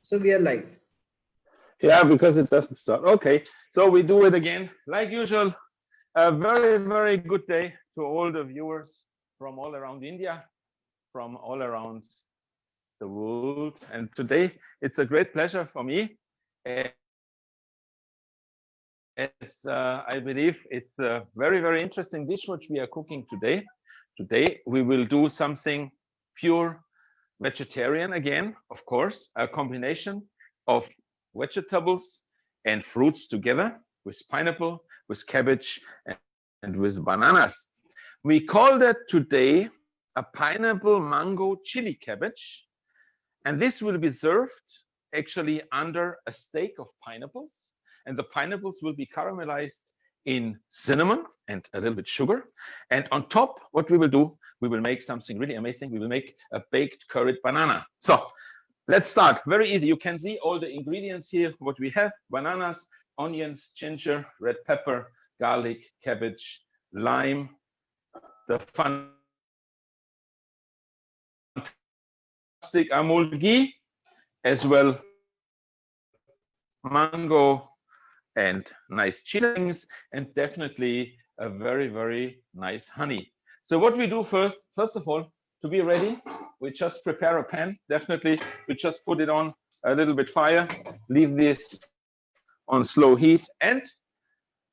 So we are live. Yeah, because it doesn't start. Okay, so we do it again. Like usual, a very, very good day to all the viewers from all around India, from all around the world. And today, it's a great pleasure for me, as I believe it's a very, very interesting dish which we are cooking today. Today, we will do something pure vegetarian again, of course, a combination of vegetables and fruits together with pineapple, with cabbage, and with bananas. We call that today a pineapple mango chili cabbage. And this will be served actually under a steak of pineapples. And the pineapples will be caramelized in cinnamon and a little bit sugar. And on top, what we will do, we will make something really amazing. We will make a baked curried banana. So let's start. Very easy. You can see all the ingredients here, what we have: bananas, onions, ginger, red pepper, garlic, cabbage, lime, the fantastic Amul ghee, as well mango and nice chilies, and definitely a very, very nice honey. So what we do first of all, to be ready, we just prepare a pan. Definitely, we just put it on a little bit fire, leave this on slow heat. And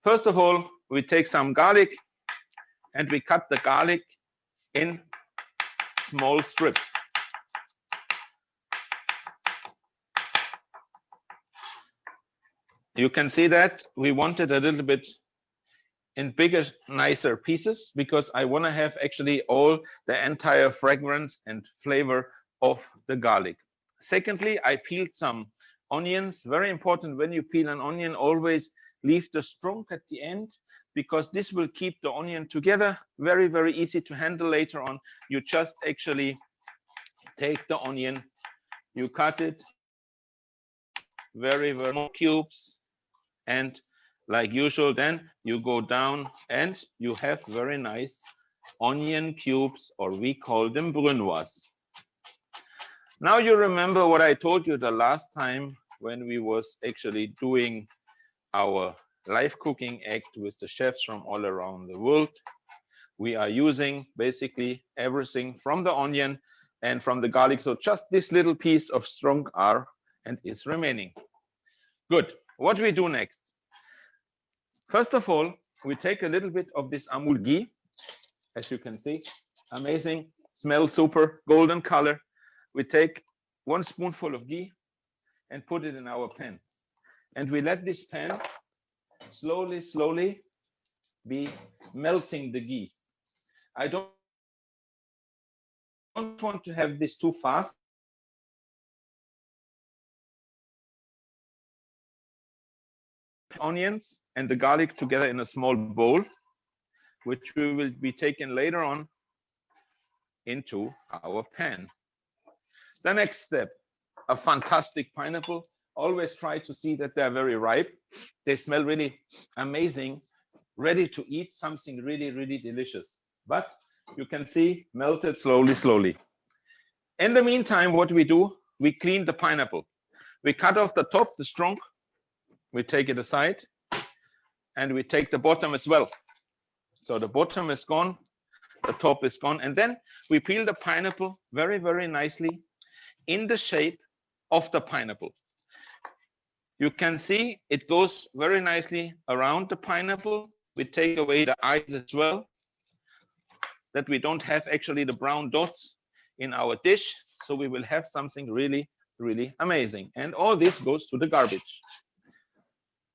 first of all, we take some garlic and we cut the garlic in small strips. You can see that we want it a little bit in bigger, nicer pieces, because I want to have actually all the entire fragrance and flavor of the garlic. Secondly, I peeled some onions. Very important, when you peel an onion, always leave the stalk at the end, because this will keep the onion together. Very, very easy to handle later on. You just actually take the onion, you cut it very, very small cubes, and like usual, then you go down and you have very nice onion cubes, or we call them brunoise. Now you remember what I told you the last time when we was actually doing our live cooking act with the chefs from all around the world. We are using basically everything from the onion and from the garlic. So just this little piece of strong are and is remaining. Good. What we do next? First of all, we take a little bit of this Amul ghee. As you can see, amazing, smells super, golden color. We take 1 spoonful of ghee and put it in our pan. And we let this pan slowly, slowly be melting the ghee. I don't want to have this too fast. Onions and the garlic together in a small bowl, which we will be taking later on into our pan. The next step, a fantastic pineapple. Always try to see that they're very ripe. They smell really amazing, ready to eat, something really, really delicious. But you can see melted slowly, slowly. In the meantime, what we do, we clean the pineapple. We cut off the top, the trunk, we take it aside, and we take the bottom as well. So the bottom is gone, the top is gone, and then we peel the pineapple very, very nicely in the shape of the pineapple. You can see it goes very nicely around the pineapple. We take away the eyes as well, that we don't have actually the brown dots in our dish. So we will have something really, really amazing. And all this goes to the garbage.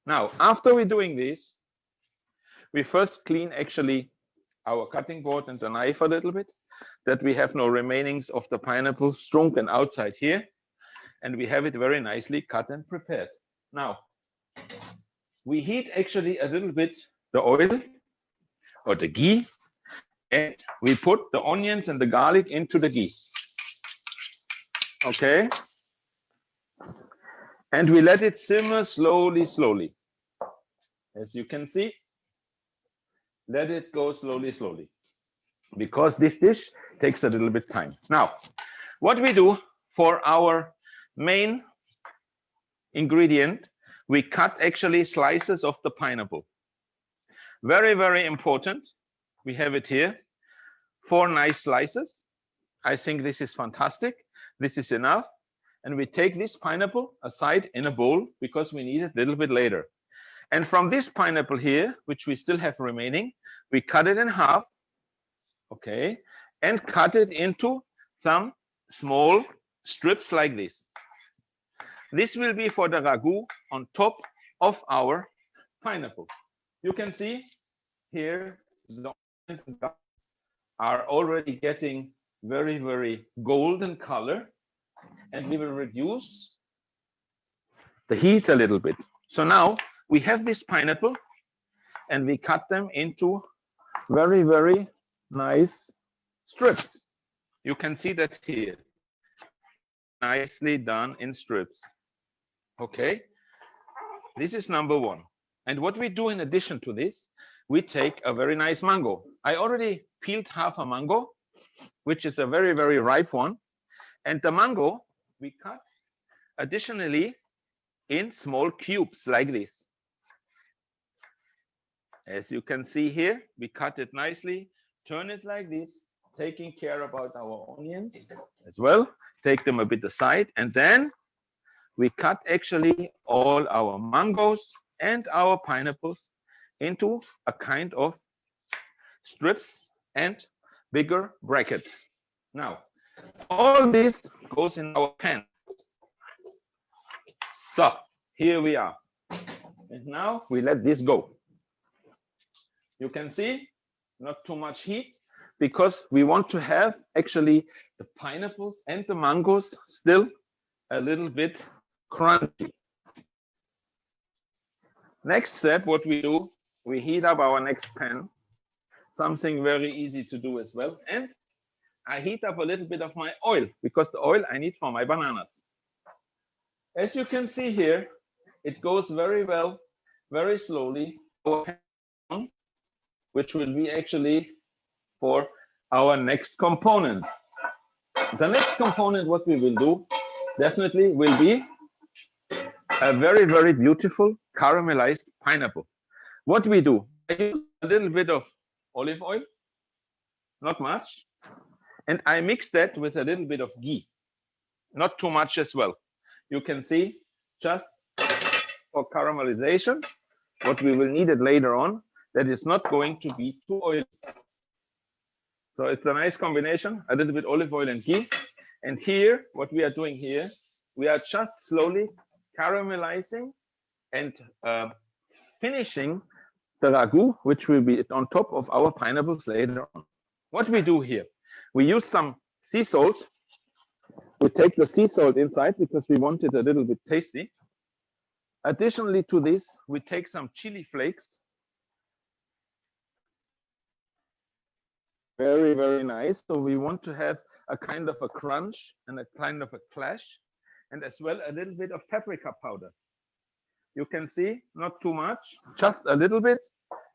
Now, after we're doing this, we first clean actually our cutting board and the knife a little bit, that we have no remainings of the pineapple strunk and outside here. And we have it very nicely cut and prepared. Now, we heat actually a little bit the oil or the ghee, and we put the onions and the garlic into the ghee. Okay? And we let it simmer slowly, slowly. As you can see, let it go slowly, slowly, because this dish takes a little bit time. Now, what we do for our main ingredient, we cut actually slices of the pineapple. Very, very important. We have it here. 4 nice slices. I think this is fantastic. This is enough. And we take this pineapple aside in a bowl because we need it a little bit later. And from this pineapple here, which we still have remaining, we cut it in half, okay, and cut it into some small strips like this. This will be for the ragu on top of our pineapple. You can see here the onions are already getting very, very golden color, and we will reduce the heat a little bit. So now we have this pineapple and we cut them into very, very nice strips. You can see that here. Nicely done in strips. Okay, this is number 1. And what we do in addition to this, we take a very nice mango. I already peeled half a mango, which is a very, very ripe one. And the mango we cut additionally in small cubes like this. As you can see here, we cut it nicely, turn it like this, taking care about our onions as well. Take them a bit aside, and then we cut actually all our mangoes and our pineapples into a kind of strips and bigger brackets. Now, all this goes in our pan. So here we are. And now we let this go. You can see not too much heat because we want to have actually the pineapples and the mangoes still a little bit crunchy. Next step, what we do, we heat up our next pan. Something very easy to do as well. And I heat up a little bit of my oil because the oil I need for my bananas. As you can see here, it goes very well, very slowly, which will be actually for our next component. The next component, what we will do, definitely will be a very, very beautiful caramelized pineapple. What we do, I use a little bit of olive oil, not much, and I mix that with a little bit of ghee, not too much as well. You can see just for caramelization, what we will need it later on, that is not going to be too oily. So it's a nice combination, a little bit olive oil and ghee. And here, what we are doing here, we are just slowly caramelizing and finishing the ragu, which will be on top of our pineapples later on. What we do here, we use some sea salt. We take the sea salt inside because we want it a little bit tasty. Additionally to this, we take some chili flakes. Very, very nice. So we want to have a kind of a crunch and a kind of a clash, and as well a little bit of paprika powder. You can see not too much, just a little bit,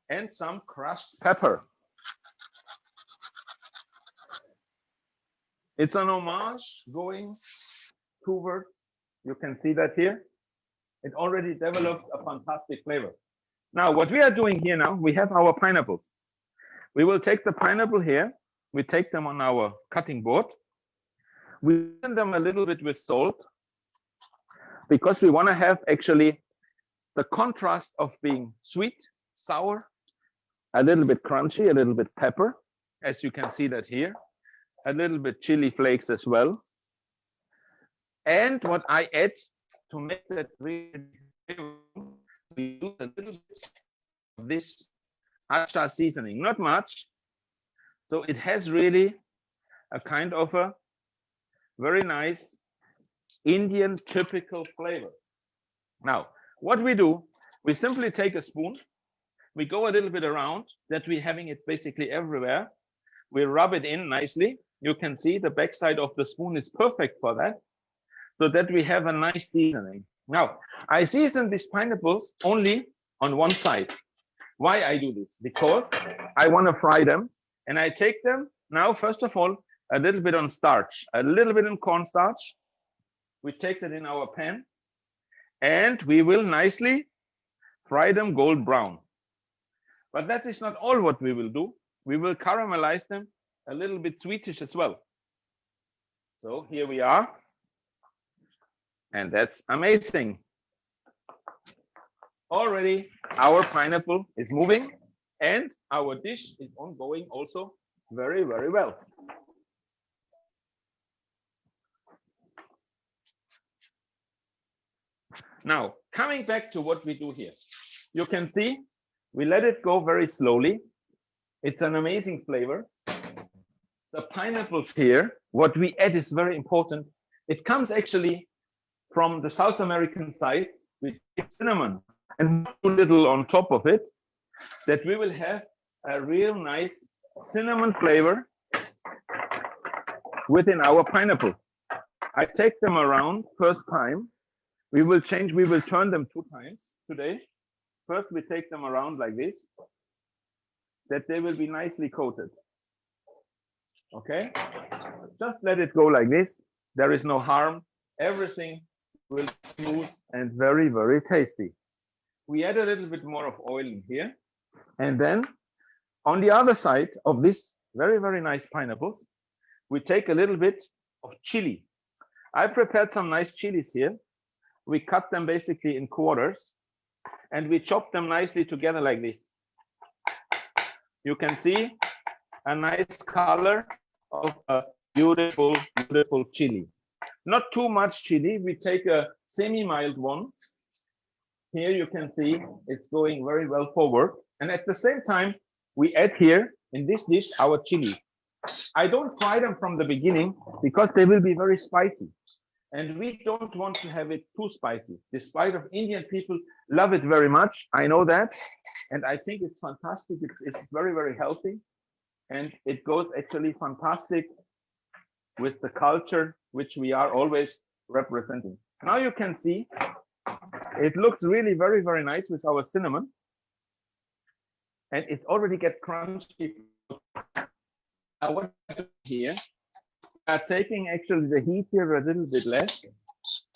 and some crushed pepper. It's an homage going toward, you can see that here. It already develops a fantastic flavor. Now, what we are doing here now, we have our pineapples. We will take the pineapple here. We take them on our cutting board. We season them a little bit with salt because we want to have actually the contrast of being sweet, sour, a little bit crunchy, a little bit pepper, as you can see that here, a little bit chili flakes as well. And what I add to make that really, we use a little bit of this acha seasoning, not much. So it has really a kind of a very nice Indian typical flavor. Now, what we do, we simply take a spoon, we go a little bit around, that we're having it basically everywhere. We rub it in nicely. You can see the backside of the spoon is perfect for that, so that we have a nice seasoning. Now, I season these pineapples only on one side. Why I do this? Because I want to fry them, and I take them now, first of all, a little bit on starch, a little bit in cornstarch. We take that in our pan, And we will nicely fry them gold brown. But that is not all what we will do. We will caramelize them a little bit sweetish as well. So here we are. And that's amazing. Already our pineapple is moving and our dish is ongoing also very, very well. Now, coming back to what we do here, you can see we let it go very slowly. It's an amazing flavor. The pineapples here, what we add is very important. It comes actually from the South American side with cinnamon and a little on top of it, that we will have a real nice cinnamon flavor within our pineapple. I take them around first time. We will turn them 2 times today. First, we take them around like this, that they will be nicely coated. Okay? Just let it go like this. There is no harm. Everything will be smooth and very, very tasty. We add a little bit more of oil in here. And then on the other side of this very, very nice pineapples, we take a little bit of chili. I prepared some nice chilies here. We cut them basically in quarters and we chop them nicely together like this. You can see a nice color of a beautiful, beautiful chili. Not too much chili. We take a semi-mild one. Here you can see it's going very well forward. And at the same time, we add here in this dish our chilies. I don't fry them from the beginning because they will be very spicy. And we don't want to have it too spicy. Despite of Indian people love it very much. I know that. And I think it's fantastic. It's very, very healthy. And it goes actually fantastic with the culture, which we are always representing. Now you can see it looks really very, very nice with our cinnamon. And it already gets crunchy. Now what here? We are taking actually the heat here a little bit less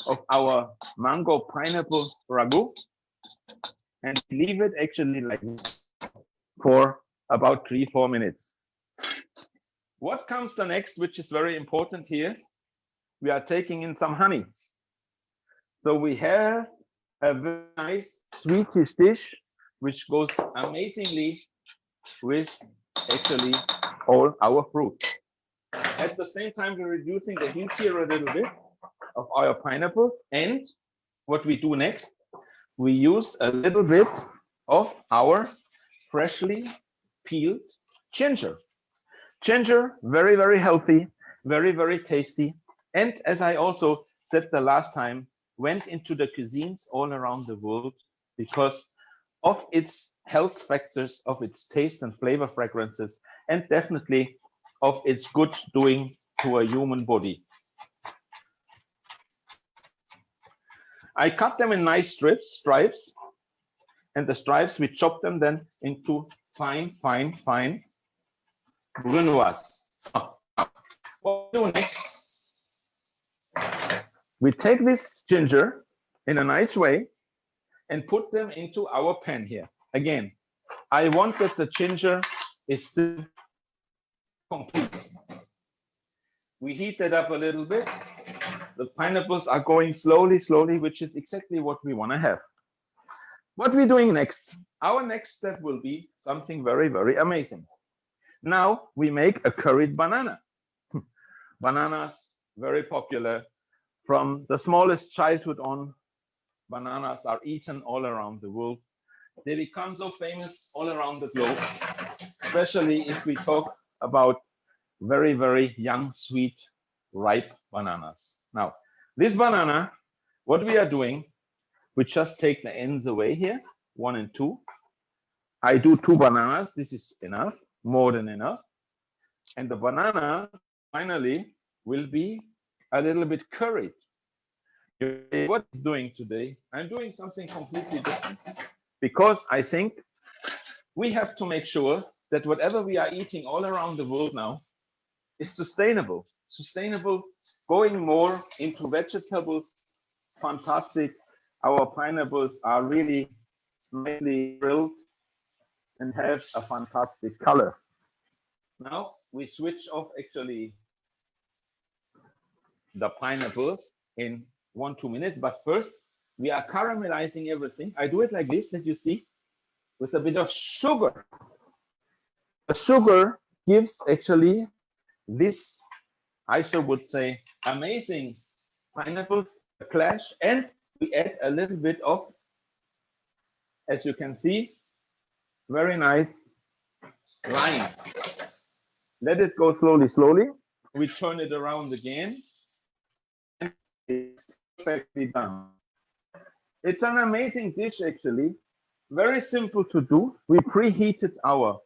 of our mango pineapple ragu and leave it actually like this for about 3-4 minutes. What comes the next, which is very important here? We are taking in some honey. So we have a very nice sweetish dish, which goes amazingly with actually all our fruit. At the same time, we're reducing the heat here a little bit of our pineapples. And what we do next, we use a little bit of our freshly peeled ginger. Ginger, very, very healthy, very, very tasty. And as I also said the last time, went into the cuisines all around the world because of its health factors, of its taste and flavor fragrances, and definitely of its good doing to a human body. I cut them in nice stripes, and the stripes, we chop them then into fine brunoise. So, what we do next? We take this ginger in a nice way and put them into our pan here. Again, I want that the ginger is still complete. We heat it up a little bit. The pineapples are going slowly, which is exactly what we want to have. What we're doing next? Our next step will be something very, very amazing. Now we make a curried banana. Bananas, very popular. From the smallest childhood on, bananas are eaten all around the world. They become so famous all around the globe, especially if we talk about very, very young, sweet, ripe bananas. Now, this banana, what we are doing, we just take the ends away here, 1 and 2. I do 2 bananas. This is enough, more than enough. And the banana finally will be a little bit curried. What is doing today? I'm doing something completely different because I think we have to make sure that whatever we are eating all around the world now is sustainable. Sustainable, going more into vegetables, fantastic, Our pineapples are really nicely grilled and have a fantastic color. Now we switch off actually the pineapples in 1-2 minutes, but first we are caramelizing everything. I do it like this, that you see, with a bit of sugar. The sugar gives actually this, I so would say, amazing pineapples clash, and we add a little bit of, as you can see, very nice lime. Let it go slowly. We turn it around again, and it's perfectly done. It's an amazing dish, actually. Very simple to do. We preheated our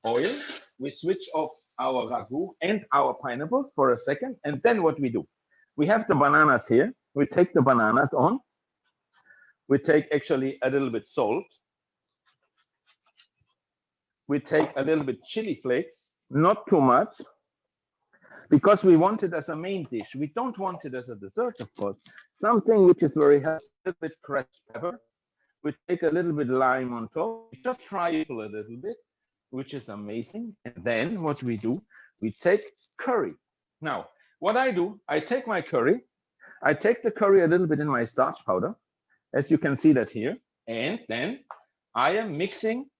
oil. We switch off our ragu and our pineapples for a second. And then what we do? We have the bananas here. We take the bananas on. We take actually a little bit salt. We take a little bit chili flakes, not too much, because we want it as a main dish. We don't want it as a dessert, of course. Something which is very healthy, a little bit crushed pepper. We take a little bit lime on top. We just fry it a little bit, which is amazing. And then what we do, we take curry. Now, what I do, I take my curry. I take the curry a little bit in my starch powder, as you can see that here. And then I am mixing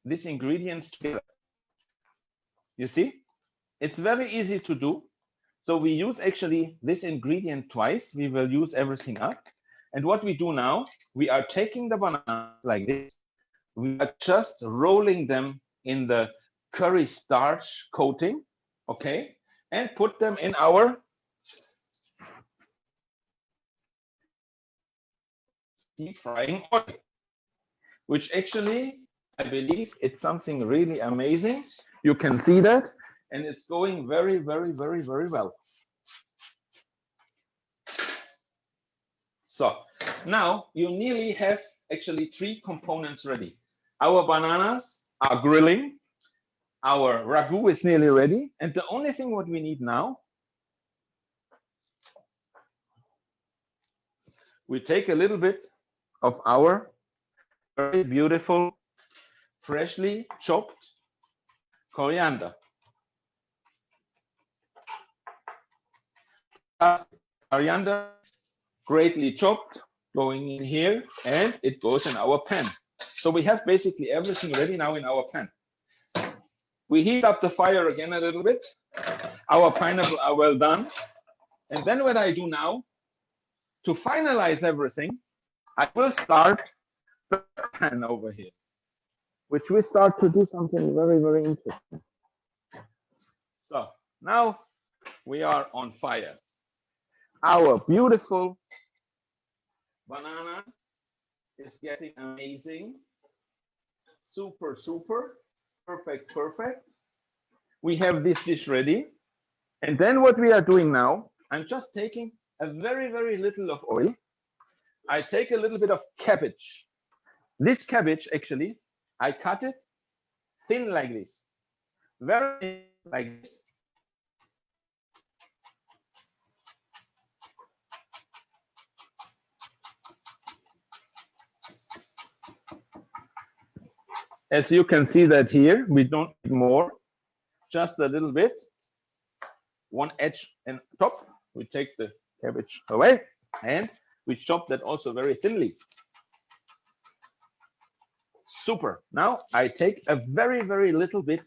these ingredients together. You see? It's very easy to do. So we use actually this ingredient twice. We will use everything up. And what we do now, we are taking the bananas like this. We are just rolling them in the curry starch coating, okay? And put them in our deep frying oil, which actually, I believe it's something really amazing. You can see that, and it's going very well. So now you nearly have actually 3 components ready. Our bananas are grilling. Our ragu is nearly ready. And the only thing what we need now, we take a little bit of our very beautiful, freshly chopped coriander. Coriander, greatly chopped, going in here, and it goes in our pan. So we have basically everything ready now in our pan. We heat up the fire again a little bit. Our pineapple are well done. And then what I do now, to finalize everything, I will start the pan over here, which we start to do something very interesting. So now we are on fire. Our beautiful banana is getting amazing. Super, perfect. We have this dish ready. And then what we are doing now, I'm just taking a very little of oil. I take a little bit of cabbage. This cabbage, actually, I cut it thin like this. Very thin like this. As you can see that here, we don't need more, just a little bit. One edge and top, we take the cabbage away, and we chop that also very thinly. Super. Now I take a very little bit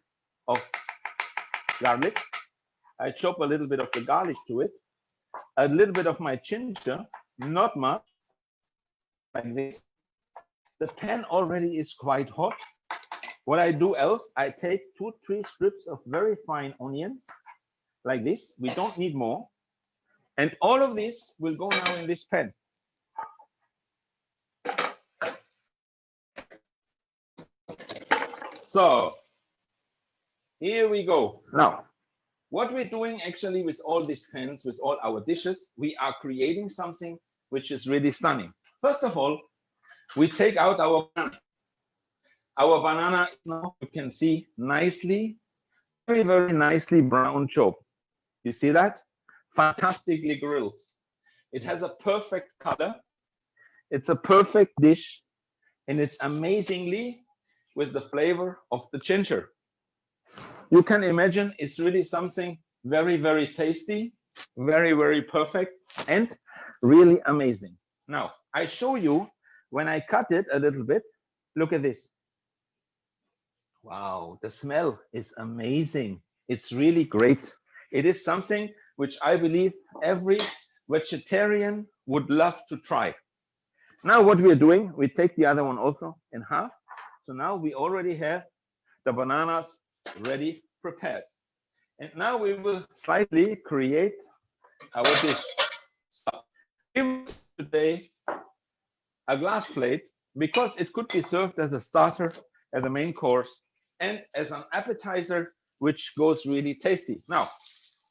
of garlic. I chop a little bit of the garlic to it, a little bit of my ginger, not much, like this. The pan already is quite hot. What I do else, I take 2-3 strips of very fine onions, like this. We don't need more. And all of this will go now in this pan. So here we go. Now, what we're doing actually with all these pans, with all our dishes, we are creating something which is really stunning. First of all, we take out our banana. Our banana is now, you can see, nicely, very nicely brown chopped. You see that? Fantastically grilled. It has a perfect color. It's a perfect dish, and it's amazingly with the flavor of the ginger. You can imagine it's really something very, very tasty, very, very perfect, and really amazing. Now, I show you when I cut it a little bit. Look at this. Wow, the smell is amazing. It's really great. It is something which I believe every vegetarian would love to try. Now what we're doing, we take the other one also in half. So now we already have the bananas ready, prepared. And now we will slightly create our dish. So we will today a glass plate because it could be served as a starter, as a main course, and as an appetizer, which goes really tasty. Now,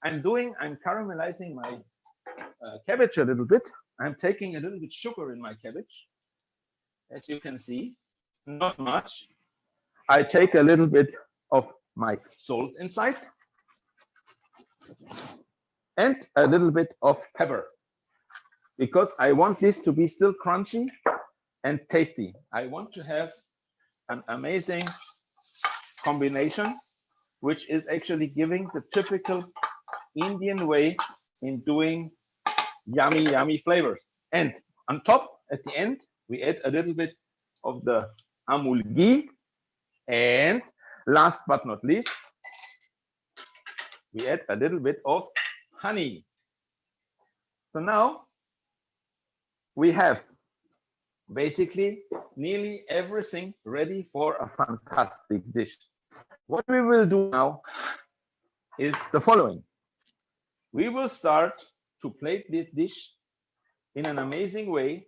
I'm caramelizing my cabbage a little bit. I'm taking a little bit sugar in my cabbage, as you can see, not much. I take a little bit of my salt inside and a little bit of pepper because I want this to be still crunchy and tasty. I want to have an amazing combination, which is actually giving the typical Indian way in doing yummy, yummy flavors. And on top, at the end, we add a little bit of the Amul ghee. And last but not least, we add a little bit of honey. So now we have basically nearly everything ready for a fantastic dish. What we will do now is the following. We will start to plate this dish in an amazing way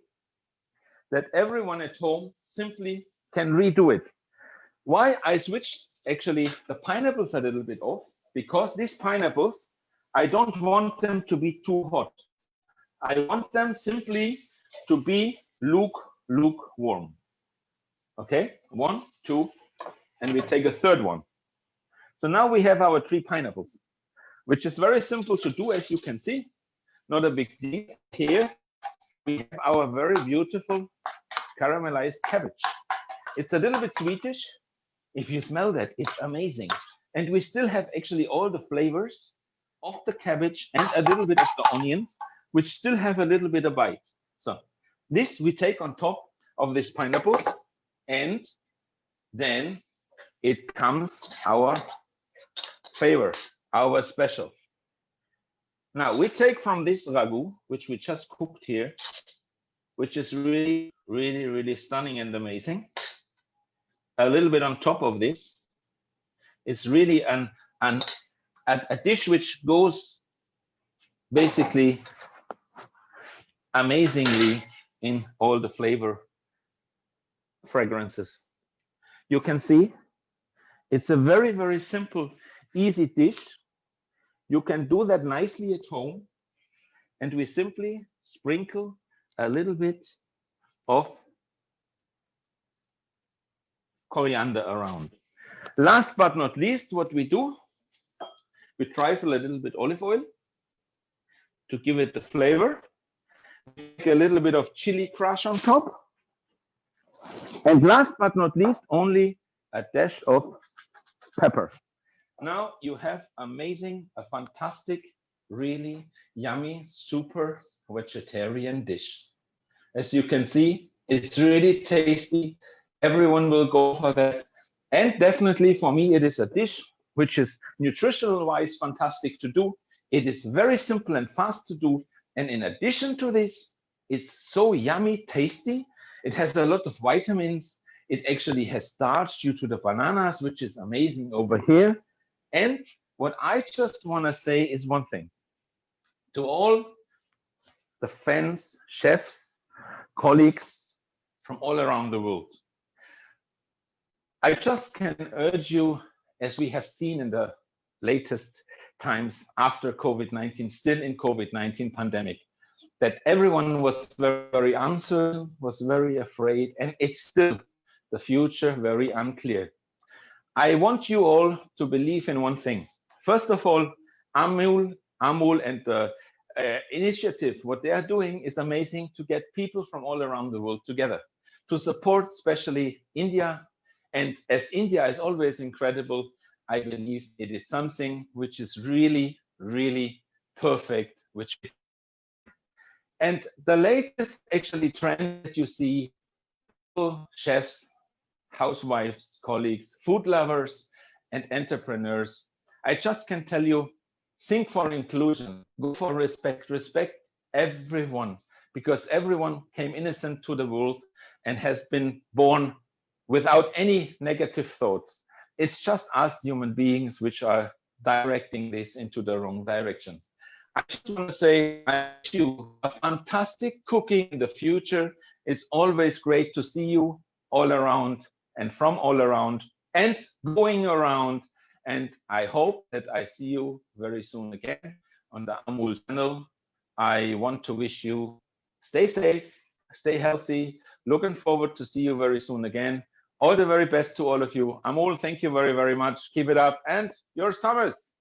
that everyone at home simply can redo it. Why I switched actually the pineapples a little bit off, because these pineapples, I don't want them to be too hot. I want them simply to be lukewarm. Okay, 1, 2, and we take a third one. So now we have our 3 pineapples, which is very simple to do, as you can see. Not a big deal. Here we have our very beautiful caramelized cabbage. It's a little bit sweetish. If you smell that, it's amazing. And we still have actually all the flavors of the cabbage and a little bit of the onions, which still have a little bit of bite. So this we take on top of these pineapples, and then it comes our favorite, our special. Now we take from this ragu, which we just cooked here, which is really, really, really stunning and amazing. A little bit on top of this. It's really a dish which goes basically amazingly in all the flavor fragrances. You can see it's a very, very simple, easy dish. You can do that nicely at home, and we simply sprinkle a little bit of coriander around. Last but not least, what we do, we trifle a little bit olive oil to give it the flavor. Make a little bit of chili crush on top. And last but not least, only a dash of pepper. Now you have amazing, a fantastic, really yummy, super vegetarian dish. As you can see, it's really tasty. Everyone will go for that. And definitely for me, it is a dish which is nutritional wise fantastic to do. It is very simple and fast to do. And in addition to this, it's so yummy, tasty. It has a lot of vitamins. It actually has starch due to the bananas, which is amazing over here. And what I just want to say is one thing. To all the fans, chefs, colleagues from all around the world, I just can urge you, as we have seen in the latest times after COVID-19, still in COVID-19 pandemic, that everyone was very, very uncertain, was very afraid, and it's still the future very unclear. I want you all to believe in one thing. First of all, Amul and the initiative, what they are doing is amazing to get people from all around the world together to support, especially India. And as India is always incredible, I believe it is something which is really, really perfect, which and the latest actually trend that you see, chefs, housewives, colleagues, food lovers, and entrepreneurs, I just can tell you, think for inclusion, go for respect, respect everyone, because everyone came innocent to the world and has been born without any negative thoughts. It's just us human beings which are directing this into the wrong directions. I just want to say, I wish you a fantastic cooking in the future. It's always great to see you all around and from all around and going around. And I hope that I see you very soon again on the Amul channel. I want to wish you stay safe, stay healthy. Looking forward to see you very soon again. All the very best to all of you. Amul, thank you very, very much. Keep it up. And yours, Thomas.